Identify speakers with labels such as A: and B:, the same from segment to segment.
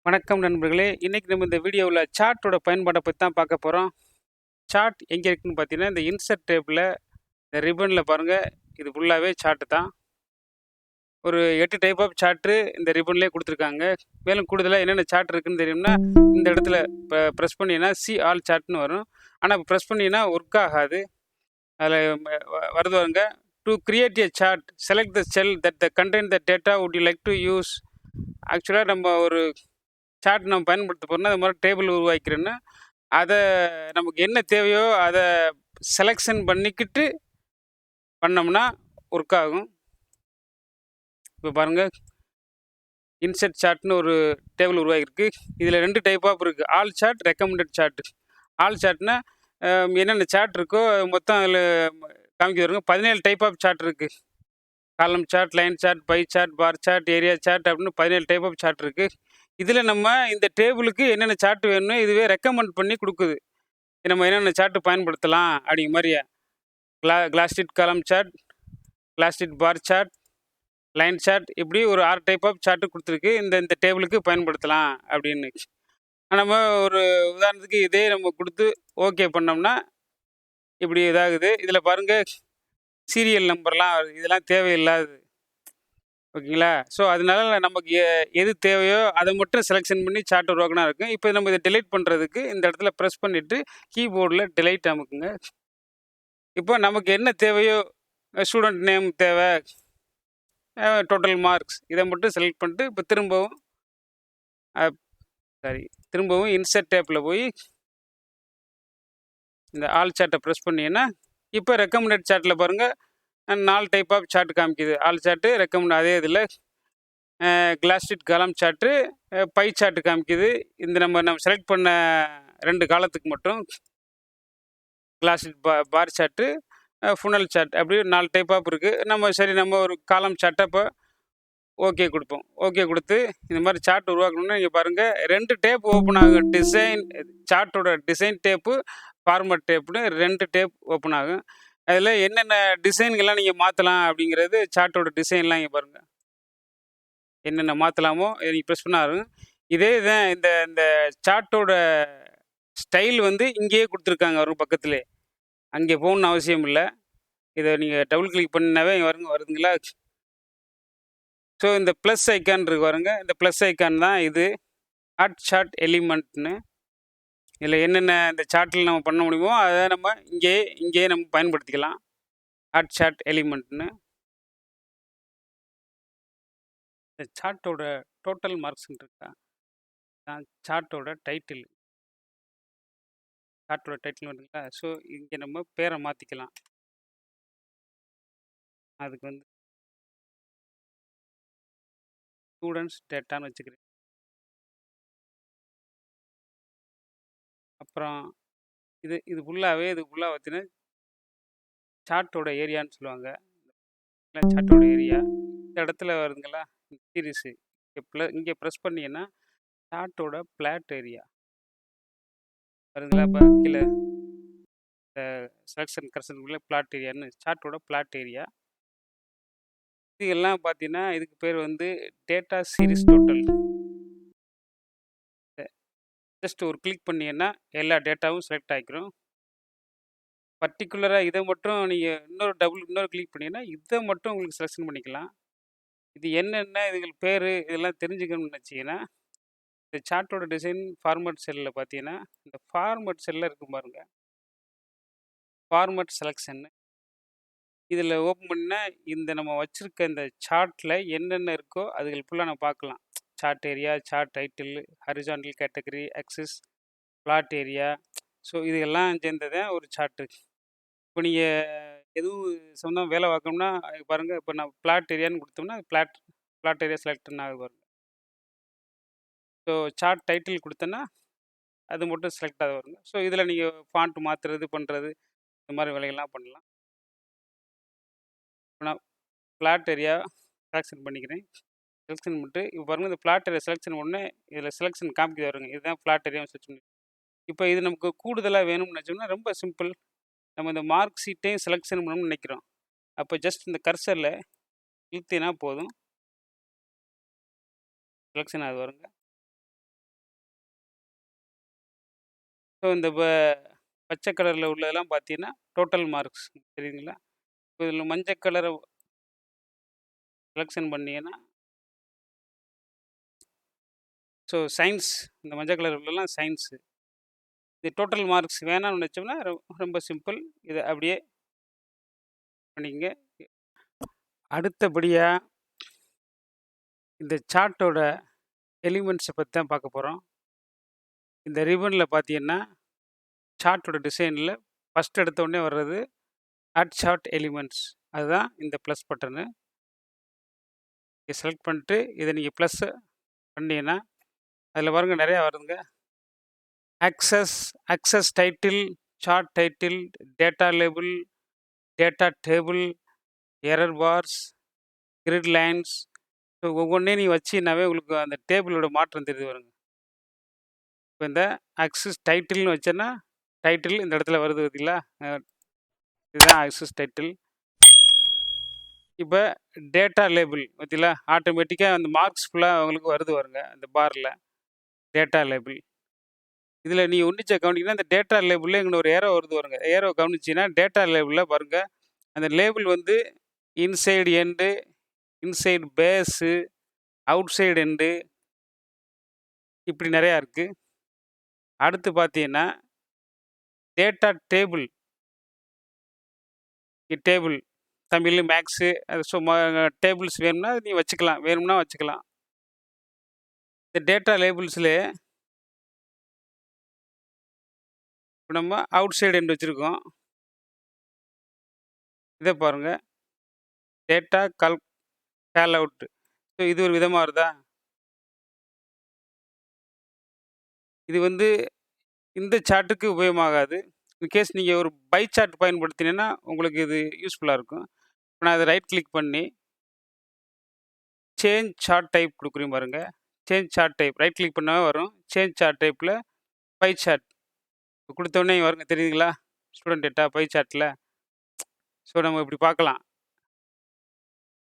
A: வணக்கம் நண்பர்களே. இன்னைக்கு நம்ம இந்த வீடியோவில் சார்ட்டோட பயன்பாட்டை பற்றி தான் பார்க்க போகிறோம். சார்ட் எங்கே இருக்குன்னு பார்த்தீங்கன்னா, இந்த இன்சர்ட் டேபிளில் இந்த ரிப்பனில் பாருங்கள். இது ஃபுல்லாகவே சார்ட்டு தான். ஒரு 8 டைப் ஆஃப் சார்ட்டு இந்த ரிப்பன்லேயே கொடுத்துருக்காங்க. மேலும் கூடுதலாக என்னென்ன சார்ட் இருக்குன்னு தெரியும்னா, இந்த இடத்துல இப்போ ப்ரெஸ் பண்ணிங்கன்னா சி ஆல் சார்ட்னு வரும். ஆனால் இப்போ ப்ரெஸ் பண்ணிங்கன்னா ஒர்க் ஆகாது. அதில் வருது பாருங்க. To create a chart select the cell that the contain the data would you like to use. ஆக்சுவலாக நம்ம ஒரு சார்ட் நம்ம பயன்படுத்த போகிறோம்னா அது மாதிரி டேபிள் உருவாக்கிறேன்னா அதை நமக்கு என்ன தேவையோ அதை செலெக்ஷன் பண்ணிக்கிட்டு பண்ணோம்னா ஒர்க் ஆகும். இப்போ பாருங்கள், இன்செர்ட் சார்ட்னு ஒரு டேபிள் உருவாகிருக்கு. இதில் 2 டைப் ஆஃப் இருக்குது. All chart, recommended chart. All சார்ட்னா என்னென்ன சார்ட் இருக்கோ மொத்தம் அதில் காமிக்க வருங்க. 17 டைப் ஆஃப் சார்ட் இருக்குது. Column chart, line chart, pie chart, bar chart, area chart அப்படின்னு 17 டைப் ஆஃப் சார்ட் இருக்குது. இதில் நம்ம இந்த டேபிளுக்கு என்னென்ன சார்ட் வேணும்னு இதுவே ரெக்கமெண்ட் பண்ணி கொடுக்குது. நம்ம என்னென்ன சார்ட்டு பயன்படுத்தலாம் அப்படிங்கிற மாதிரியா. Clustered column chart, clustered bar chart, line chart, இப்படி ஒரு 6 டைப் ஆஃப் சார்ட்டு கொடுத்துருக்கு. இந்த டேபிளுக்கு பயன்படுத்தலாம் அப்படின்னு. நம்ம ஒரு உதாரணத்துக்கு இதே நம்ம கொடுத்து ஓகே பண்ணோம்னா இப்படி இதாகுது. இதில் பாருங்கள், சீரியல் நம்பர்லாம் இதெல்லாம் தேவையில்லாது. ஓகேங்களா? ஸோ அதனால நமக்கு எது தேவையோ அதை மட்டும் செலெக்ஷன் பண்ணி சார்ட் உருவாக்கினா இருக்கும். இப்போ நம்ம இதை டிலீட் பண்ணுறதுக்கு இந்த இடத்துல ப்ரெஸ் பண்ணிவிட்டு கீபோர்டில் டிலீட் அமுக்குங்க. இப்போ நமக்கு என்ன தேவையோ, ஸ்டூடெண்ட் நேம் தேவை, டோட்டல் மார்க்ஸ், இதை மட்டும் செலக்ட் பண்ணிட்டு இப்போ திரும்பவும் இன்சர்ட் டேப்பில் போய் இந்த ஆல் சார்ட்டை ப்ரெஸ் பண்ணிங்கன்னா இப்போ ரெக்கமெண்டட் சார்ட்டில் பாருங்கள் 4 டைப் ஆஃப் சார்ட் காமிக்குது. ஆல் சார்ட்டு, ரெக்கமெண்ட், அதே இதில் கிளாஸ் ஷீட் காலம் சார்ட்டு, பை சார்ட்டு காமிக்குது. இந்த நம்ம செலக்ட் பண்ண 2 காலத்துக்கு மட்டும் கிளாஸ் ஷீட் பார் சார்ட்டு, ஃபுனல் சார்ட், அப்படி 4 டைப் ஆஃப் இருக்குது. நம்ம ஒரு காலம் சார்ட்டை இப்போ ஓகே கொடுப்போம். ஓகே கொடுத்து இந்த மாதிரி சார்ட் உருவாக்கணும்னா இங்கே பாருங்கள் 2 டேப் ஓப்பன் ஆகும். டிசைன் சார்ட்டோட டிசைன் டேப்பு, ஃபார்மட் டேப்னு 2 டேப் ஓப்பன் ஆகும். அதில் என்னென்ன டிசைன்கள்லாம் நீங்கள் மாற்றலாம் அப்படிங்கிறது சார்ட்டோட டிசைன்லாம் இங்கே பாருங்கள். என்னென்ன மாற்றலாமோ நீங்கள் ப்ரெஸ் பண்ணாலும் இதே தான். இந்த சார்ட்டோட ஸ்டைல் இங்கேயே கொடுத்துருக்காங்க வரும் பக்கத்துலேயே. அங்கே போகணுன்னு அவசியம் இல்லை. இதை நீங்கள் டபுள் கிளிக் பண்ணினாவே வருதுங்களா? ஸோ இந்த ப்ளஸ் ஐக்கான் இருக்கு பாருங்க. இந்த ப்ளஸ் ஐக்கான் தான் இது ஆட் சார்ட் எலிமெண்ட்னு. இதில் என்னென்ன இந்த சார்ட்டில் நம்ம பண்ண முடியுமோ அதை நம்ம இங்கேயே நம்ம பயன்படுத்திக்கலாம். ஆட் சார்ட் எலிமெண்ட்னு. இந்த சார்ட்டோட டோட்டல் மார்க்ஸ்ன்னு இருக்கா, தான் சார்ட்டோட டைட்டில். சார்ட்டோட டைட்டில் வருதுங்களா? ஸோ இங்கே நம்ம பேரை மாற்றிக்கலாம். அதுக்கு ஸ்டூடெண்ட்ஸ் டேட்டான்னு வச்சுக்கிறேன். அப்புறம் இது ஃபுல்லாகவே பார்த்தீங்கன்னா சார்ட்டோட ஏரியான்னு சொல்லுவாங்க. சார்ட்டோட ஏரியா இந்த இடத்துல வருதுங்களா, சீரீஸு. இங்கே ப்ரெஸ் பண்ணிங்கன்னா சார்ட்டோட பிளாட் ஏரியா வருதுங்களா? இப்போ கீழே இந்த செலக்ஷன் கர்சனுக்குள்ளே பிளாட் ஏரியான்னு சார்ட்டோட பிளாட் ஏரியா. இது எல்லாம் பார்த்தீங்கன்னா இதுக்கு பேர் டேட்டா சீரீஸ் டோட்டல். ஜஸ்ட் ஒரு கிளிக் பண்ணிங்கன்னா எல்லா டேட்டாவும் செலக்ட் ஆகிக்கிறோம். பர்டிகுலராக இதை மட்டும் நீங்கள் இன்னொரு கிளிக் பண்ணிங்கன்னா இதை மட்டும் உங்களுக்கு செலெக்ஷன் பண்ணிக்கலாம். இது என்னென்ன இதுகள் பேர் இதெல்லாம் தெரிஞ்சுக்கணும்னு நினச்சிங்கன்னா இந்த சார்ட்டோட டிசைன் ஃபார்மட் செல்லில் பார்த்தீங்கன்னா இந்த ஃபார்மட் செல்லில் இருக்கும் பாருங்க, ஃபார்மட் செலெக்ஷன்னு. இதில் ஓப்பன் பண்ணால் இந்த நம்ம வச்சுருக்க இந்த சார்ட்டில் என்னென்ன இருக்கோ அதுகள் ஃபுல்லாக நம்ம பார்க்கலாம். Chart area, chart title, horizontal category, axis, plot area. So இதெல்லாம் சேர்ந்தது ஒரு சார்ட்டு. இப்போ நீங்கள் எதுவும் சொன்னால் வேலை பார்க்கணும்னா பாருங்கள். இப்போ நான் பிளாட் ஏரியான்னு கொடுத்தோம்னா பிளாட் ஏரியா செலக்ட்னு ஆகுது பாருங்கள். ஸோ சார்ட் டைட்டில் கொடுத்தோன்னா அது மட்டும் செலக்ட் ஆக வருங்க. ஸோ இதில் நீங்கள் ஃபாண்ட் மாற்றுறது பண்ணுறது இந்த மாதிரி வேலைகள்லாம் பண்ணலாம். இப்போ நான் பிளாட் ஏரியா செலெக்ஷன் பண்ணிக்கிறேன். செலெக்ஷன் பண்ணிட்டு இப்போ பாருங்கள், இந்த பிளாட் ஏரியா செலெக்ஷன் உடனே இதில் செலெக்ஷன் காமிக்க வருங்க. இதுதான் பிளாட் ஏரியாவும் செலெக்ஷன். இப்போ இது நமக்கு கூடுதலாக வேணும்னு நினச்சோம்னா ரொம்ப சிம்பிள். நம்ம இந்த மார்க் ஷீட்டையும் செலெக்ஷன் பண்ணணும்னு நினைக்கிறோம். அப்போ ஜஸ்ட் இந்த கர்சரில் இழுத்தினா போதும், செலெக்ஷன் ஆகுது வருங்க. ஸோ இந்த பச்சை கலரில் உள்ளதெல்லாம் பார்த்தீங்கன்னா டோட்டல் மார்க்ஸ் தெரியுங்களா? இதில் மஞ்சள் கலரை செலெக்ஷன் பண்ணீங்கன்னா ஸோ சயின்ஸ், இந்த மஞ்சள் கலர் உள்ளலாம் சயின்ஸு. இது டோட்டல் மார்க்ஸ் வேணாம்னு நினச்சோம்னா ரொம்ப சிம்பிள். இதை அப்படியே பண்ணிக்கங்க. அடுத்தபடியாக இந்த சார்ட்டோட எலிமெண்ட்ஸை பற்றி தான் பார்க்க போகிறோம். இந்த ரிப்பனில் பார்த்தீங்கன்னா சார்ட்டோட டிசைனில் ஃபஸ்ட் எடுத்த உடனே வர்றது அட் சார்ட் எலிமெண்ட்ஸ், அதுதான் இந்த ப்ளஸ் பட்டனு. செலக்ட் பண்ணிட்டு இதை நீங்கள் ப்ளஸ் பண்ணீங்கன்னா அதில் பாருங்க நிறையா வருதுங்க. Axis title, chart title, data label, data table, error bars, grid lines. So ஒவ்வொன்றையும் நீங்கள் வச்சினாவே உங்களுக்கு அந்த டேபிளோட மாற்றம் தெரியுது பாருங்க. இப்போ இந்த அக்சஸ் டைட்டில்னு வச்சேன்னா டைட்டில் இந்த இடத்துல வருது பார்த்தீங்களா? இதுதான் அக்சஸ் டைட்டில். இப்போ டேட்டா லேபிள் பார்த்தீங்களா? ஆட்டோமேட்டிக்காக அந்த மார்க்ஸ் ஃபுல்லாக அவங்களுக்கு வருது பாருங்க அந்த பாரில் டேட்டா லேபிள். இதில் நீங்கள் உன்னிச்சா கவனிங்கன்னா இந்த டேட்டா லேபிளில் இங்கே ஒரு ஏரோ வருது பாருங்க. ஏரோ கவனிச்சின்னா டேட்டா லேபிளில் பாருங்கள் அந்த லேபிள் வந்து inside end, inside base, outside end, இப்படி நிறையா இருக்குது. அடுத்து பார்த்தீங்கன்னா டேட்டா டேபிள், டேபிள் தமிழ் மேக்ஸு அது சும்மா டேபிள்ஸ் வேணும்னா நீ வச்சுக்கலாம், வேணும்னா வச்சுக்கலாம். இந்த டேட்டா லேபிள்ஸில் இப்போ நம்ம அவுட் சைடு எண்டு வச்சுருக்கோம். இதை பாருங்கள் டேட்டா கால் அவுட்டு. ஸோ இது ஒரு விதமாக வருதா? இது வந்து இந்த சார்ட்டுக்கு உபயோகமாகாது. இன்கேஸ் நீங்கள் ஒரு பை சார்ட் பயன்படுத்தினீங்கன்னா உங்களுக்கு இது யூஸ்ஃபுல்லாக இருக்கும். இப்போ நான் அதை ரைட் கிளிக் பண்ணி சேஞ்ச் சார்ட் டைப் கொடுக்குறேன் பாருங்க. Change chart type right click பண்ணால் வரும். சேஞ்ச் சார்ட் டைப்பில் பை சார்ட் கொடுத்தோடனே வருங்க தெரியுதுங்களா? ஸ்டூடெண்ட் டேட்டா பை சார்ட்டில். ஸோ நம்ம இப்படி பார்க்கலாம்.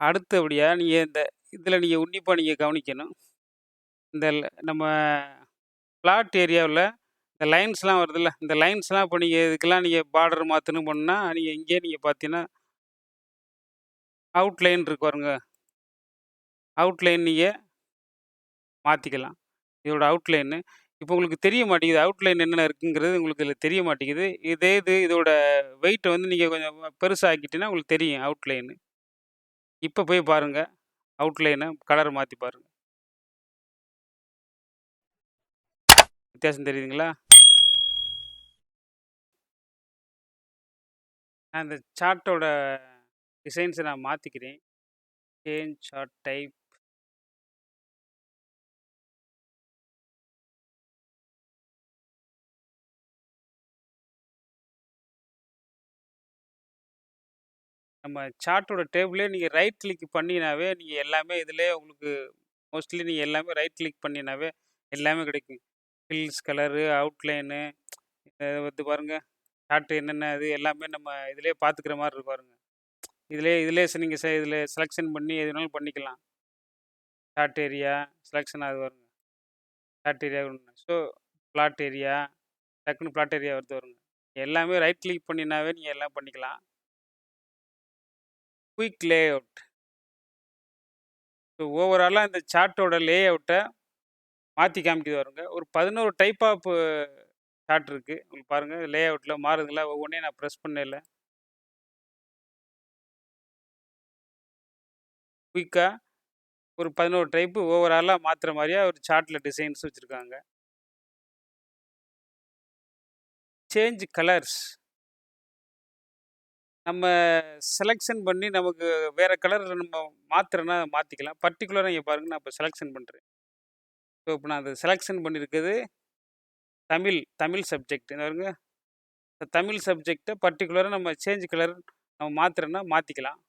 A: அடுத்தபடியாக நீங்கள் இந்த இதில் நீங்கள் உன்னிப்பாக நீங்கள் கவனிக்கணும். இந்த நம்ம பிளாட் ஏரியாவில் இந்த லைன்ஸ்லாம் வருதுல்ல, இந்த லைன்ஸ்லாம் இப்போ நீங்கள் இதுக்கெல்லாம் நீங்கள் பார்டர் மாற்றணும் பண்ணால் நீங்கள் இங்கேயே நீங்கள் பார்த்தீங்கன்னா அவுட்லைன் இருக்கு பாருங்க. அவுட்லைன் நீங்கள் மாற்றிக்கலாம். இதோட அவுட்லைனு இப்போ உங்களுக்கு தெரிய மாட்டேங்குது. அவுட்லைன் என்னென்ன இருக்குங்கிறது உங்களுக்கு இதில் தெரிய மாட்டேங்குது. இதோட வெயிட்டை வந்து நீங்கள் கொஞ்சம் பெருசாக்கிட்டீங்கன்னா உங்களுக்கு தெரியும் அவுட்லைனு. இப்போ போய் பாருங்கள் அவுட்லைனை கலரை மாற்றி பாருங்கள். வித்தியாசம் தெரியுதுங்களா? நான் இந்த சார்ட்டோட டிசைன்ஸை நான் மாற்றிக்கிறேன். சேஞ்ச் சார்ட் டைப், நம்ம சார்ட்டோட டேபிளே நீங்கள் ரைட் கிளிக் பண்ணினாவே நீங்கள் எல்லாமே இதிலே உங்களுக்கு மோஸ்ட்லி நீங்கள் எல்லாமே ரைட் கிளிக் பண்ணினாவே எல்லாமே கிடைக்கும். ஃபில்ஸ் கலரு, அவுட்லைனு, வந்து பாருங்கள் சார்ட்டு என்னென்ன இது எல்லாமே நம்ம இதிலே பார்த்துக்கிற மாதிரி இருக்கும் பாருங்க. இதிலே நீங்கள் இதில் செலெக்ஷன் பண்ணி எது வேணாலும் பண்ணிக்கலாம். சார்ட் ஏரியா செலெக்ஷன் ஆகுது பாருங்க. சார்ட் ஏரியா ஒன்று. ஸோ பிளாட் ஏரியா டக்குன்னு பிளாட் ஏரியா வருது வருங்க. எல்லாமே ரைட் கிளிக் பண்ணினாவே நீங்கள் எல்லாம் பண்ணிக்கலாம். Quick lay out. ஸோ ஓவராலாக இந்த சார்ட்டோட லே அவுட்டை மாற்றி காமிக்குது வருங்க. ஒரு 11 டைப் ஆஃப் சார்ட் இருக்குது. உங்களுக்கு பாருங்கள் லே அவுட்டில் மாறுதுங்களா? ஒவ்வொன்றையும் நான் ப்ரெஸ் பண்ணல. குயிக்காக ஒரு 11 டைப்பு ஓவராலாக மாற்றுற மாதிரியா ஒரு சார்ட்டில் டிசைன்ஸ் வச்சுருக்காங்க. சேஞ்ச் கலர்ஸ் நம்ம செலெக்ஷன் பண்ணி நமக்கு வேறு கலரில் நம்ம மாற்றுறோன்னா மாற்றிக்கலாம். பர்டிகுலராக இங்கே பாருங்கள் நான் இப்போ செலெக்ஷன் பண்ணுறேன். ஸோ இப்போ நான் அதை செலெக்ஷன் பண்ணியிருக்குது தமிழ் சப்ஜெக்ட் பாருங்க. தமிழ் சப்ஜெக்டை பர்டிகுலராக நம்ம சேஞ்ச் கலர் நம்ம மாற்றுறோன்னா மாற்றிக்கலாம்.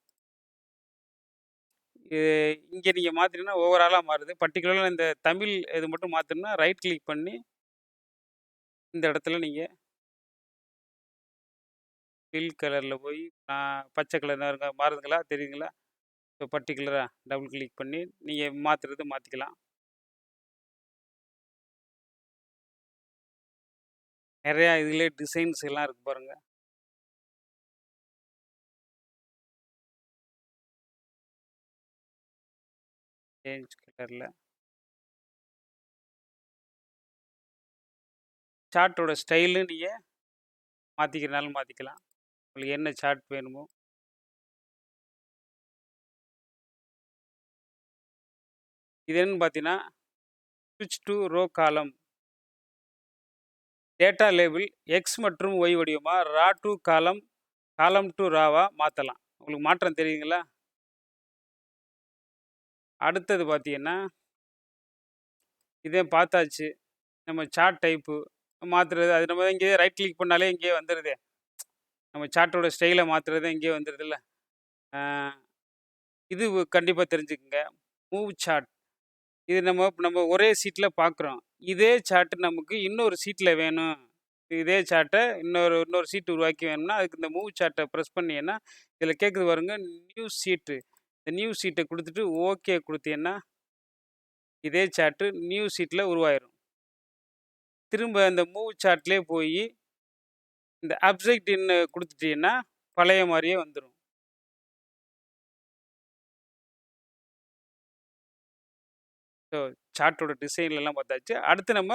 A: இங்கே நீங்கள் மாற்றினீங்கன்னா ஓவராலாக மாறுது. பர்டிகுலராக இந்த தமிழ் இது மட்டும் மாற்றணும்னா ரைட் கிளிக் பண்ணி இந்த இடத்துல நீங்கள் ஃபில் கலரில் போய் பச்சை கலர் மாறுதுங்களா தெரியுங்களா? ஸோ பர்டிகுலராக டபுள் கிளிக் பண்ணி நீங்கள் மாற்றுறது மாற்றிக்கலாம். நிறையா இதிலே டிசைன்ஸ் எல்லாம் இருக்கு பாருங்க. சேஞ்ச் கலரில் சார்ட்டோட ஸ்டைலு நீங்கள் மாற்றிக்கிறனாலும் மாற்றிக்கலாம். உங்களுக்கு என்ன சார்ட் வேணுமோ. இது என்னன்னு பார்த்தீங்கன்னா ஸ்விட்ச் to row column. Data label X மற்றும் ஒய் வடிவமாக ரா டு காலம், காலம் டு ராவா மாற்றலாம். உங்களுக்கு மாற்றம் தெரியுங்களா? அடுத்தது பார்த்தீங்கன்னா இதே பார்த்தாச்சு. நம்ம சார்ட் டைப்பு மாற்றுறது அது நம்ம இங்கேயே ரைட் கிளிக் பண்ணாலே இங்கேயே வந்துடுதே. நம்ம சார்ட்டோட ஸ்டைலை மாற்றுறது இங்கேயே வந்துடுதுல்ல. இது கண்டிப்பாக தெரிஞ்சுக்குங்க. மூவ் சார்ட் இது நம்ம ஒரே சீட்டில் பார்க்குறோம். இதே சார்ட்டு நமக்கு இன்னொரு சீட்டில் வேணும். இதே சார்ட்டை இன்னொரு சீட்டு உருவாக்கி வேணும்னா அதுக்கு இந்த மூவ் சார்ட்டை ப்ரெஸ் பண்ணீங்கன்னா இதில் கேட்குது பாருங்க நியூ சீட்டு. இந்த நியூ சீட்டை கொடுத்துட்டு ஓகே கொடுத்தீங்கன்னா இதே சார்ட்டு நியூ சீட்டில் உருவாயிரும். திரும்ப இந்த மூவ் சார்ட்லேயே போய் இந்த அப்செக்ட் இன்னு கொடுத்துட்டீங்கன்னா பழைய மாதிரியே வந்துடும். ஸோ சார்ட்டோட டிசைன்லாம் பார்த்தாச்சு. அடுத்து நம்ம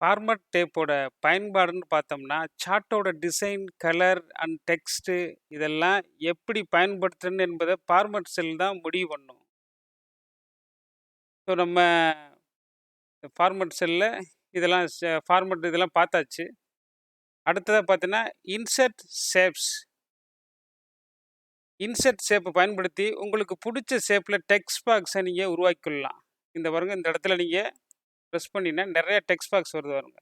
A: ஃபார்மட் டேப்போட பயன்பாடுன்னு பார்த்தோம்னா சார்ட்டோட டிசைன், கலர் அண்ட் டெக்ஸ்ட்டு இதெல்லாம் எப்படி பயன்படுத்துறன்னு என்பதை ஃபார்மட் செல் தான் முடிவு பண்ணும். ஸோ நம்ம ஃபார்மட் செல்லில் இதெல்லாம் ஃபார்மட் இதெல்லாம் பார்த்தாச்சு. அடுத்ததாக பார்த்தீங்கன்னா இன்சர்ட் ஷேப்பை பயன்படுத்தி உங்களுக்கு பிடிச்ச ஷேப்பில் டெக்ஸ்ட் பாக்ஸை நீங்கள் உருவாக்கிக்கொள்ளலாம். இந்த பாருங்க இந்த இடத்துல நீங்கள் ப்ரெஸ் பண்ணினா நிறைய டெக்ஸ்ட் பாக்ஸ் வருது பாருங்க.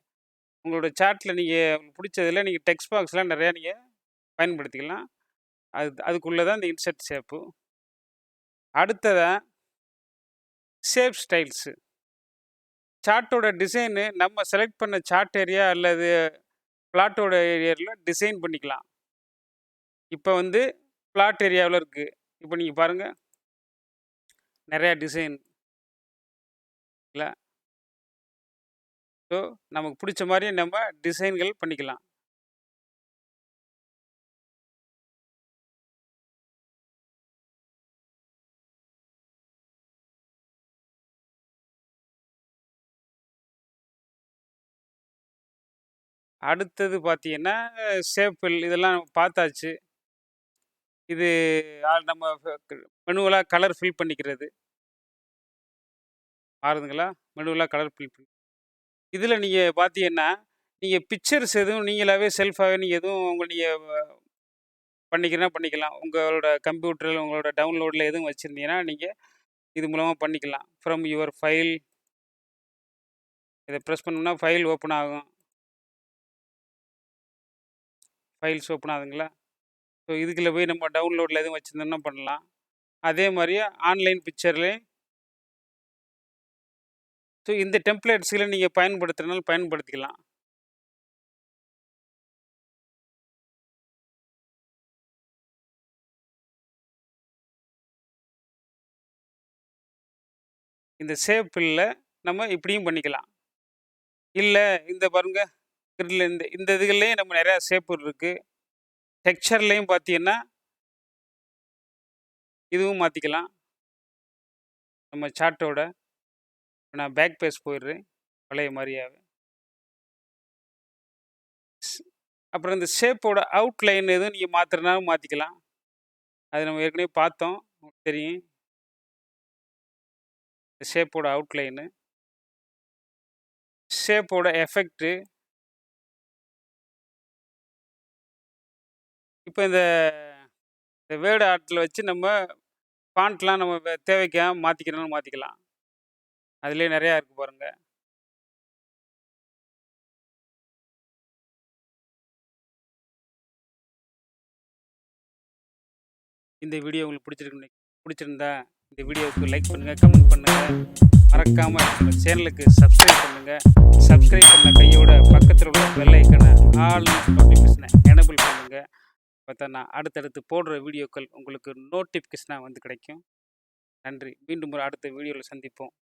A: உங்களோட சார்ட்டில் நீங்கள் உங்களுக்கு பிடிச்சதில் நீங்கள் டெக்ஸ்ட் பாக்ஸ்லாம் நிறையா நீங்கள் பயன்படுத்திக்கலாம். அதுக்குள்ளே தான் இந்த இன்சர்ட் ஷேப்பு. அடுத்ததாக ஷேப் ஸ்டைல்ஸு. சார்ட்டோட டிசைனு நம்ம செலக்ட் பண்ண சார்ட் ஏரியா அல்லது பிளாட்டோட ஏரியாவில் டிசைன் பண்ணிக்கலாம். இப்போ வந்து பிளாட் ஏரியாவில் இருக்குது. இப்போ நீங்கள் பாருங்கள் நிறையா டிசைன் இல்லை. ஸோ நமக்கு பிடிச்ச மாதிரியே நம்ம டிசைன்கள் பண்ணிக்கலாம். அடுத்தது பார்த்தீங்கன்னா ஷேப்பில் இதெல்லாம் பார்த்தாச்சு. இது நம்ம மெனுவலாக கலர் ஃபில் பண்ணிக்கிறது. மாறுதுங்களா? மெனுவலாக கலர் ஃபில் பண்ணி இதில் நீங்கள் பார்த்தீங்கன்னா நீங்கள் பிக்சர்ஸ் எதுவும் நீங்களாகவே செல்ஃபாகவே நீங்கள் எதுவும் நீங்கள் பண்ணிக்கலாம். உங்களோட கம்ப்யூட்டரில் உங்களோட டவுன்லோடில் எதுவும் வச்சுருந்தீங்கன்னா நீங்கள் இது மூலமாக பண்ணிக்கலாம். ஃப்ரம் யுவர் ஃபைல் இதை ப்ரெஸ் பண்ணோம்னா ஃபைல் ஓப்பன் ஆகும். ஃபைல்ஸ் ஓப்பன் ஆகுதுங்களா? ஸோ இதுக்குள்ளே போய் நம்ம டவுன்லோடில் எதுவும் வச்சுருந்தோம்னா பண்ணலாம். அதே மாதிரியே ஆன்லைன் பிக்சர்லேயும் ஸோ இந்த டெம்ப்ளேட்ஸில் நீங்கள் பயன்படுத்துகிறனால பயன்படுத்திக்கலாம். இந்த ஷேப்பில் நம்ம இப்படியும் பண்ணிக்கலாம். இல்லை இந்த பாருங்க இதில் இந்த இதுகள்லேயும் நம்ம நிறையா ஷேப்பு இருக்குது. டெக்ஸ்சர்லேயும் பார்த்தீங்கன்னா இதுவும் மாற்றிக்கலாம். நம்ம சார்ட்டோட நான் பேக் பேஸ் போயிடுறேன் பழைய மாதிரியாவே. அப்புறம் இந்த ஷேப்போட அவுட்லைன் எதுவும் நீங்கள் மாற்றுறனாலும் மாற்றிக்கலாம். அது நம்ம ஏற்கனவே பார்த்தோம், தெரியும். ஷேப்போட அவுட்லைனு, ஷேப்போட எஃபெக்ட்டு. இப்போ இந்த வேர்டு ஆர்ட்டில் வச்சு நம்ம ஃபாண்ட்லாம் நம்ம தேவைக்காக மாற்றிக்கிறனாலும் மாற்றிக்கலாம். அதுலேயே நிறையா இருக்குது பாருங்கள். இந்த வீடியோ உங்களுக்கு பிடிச்சிருந்தா இந்த வீடியோவுக்கு லைக் பண்ணுங்கள், கமெண்ட் பண்ணுங்கள். மறக்காமல் நம்ம சேனலுக்கு சப்ஸ்கிரைப் பண்ணுங்கள். சப்ஸ்கிரைப் பண்ண கையோட பக்கத்தில் உள்ள பெல் ஐக்கனை ஆல் நோட்டிஃபிகேஷனை எனேபிள் பண்ணுங்கள். பார்த்தா நான் அடுத்தடுத்து போடுற வீடியோக்கள் உங்களுக்கு நோட்டிஃபிகேஷனாக வந்து கிடைக்கும். நன்றி. மீண்டும் ஒரு அடுத்த வீடியோவில் சந்திப்போம்.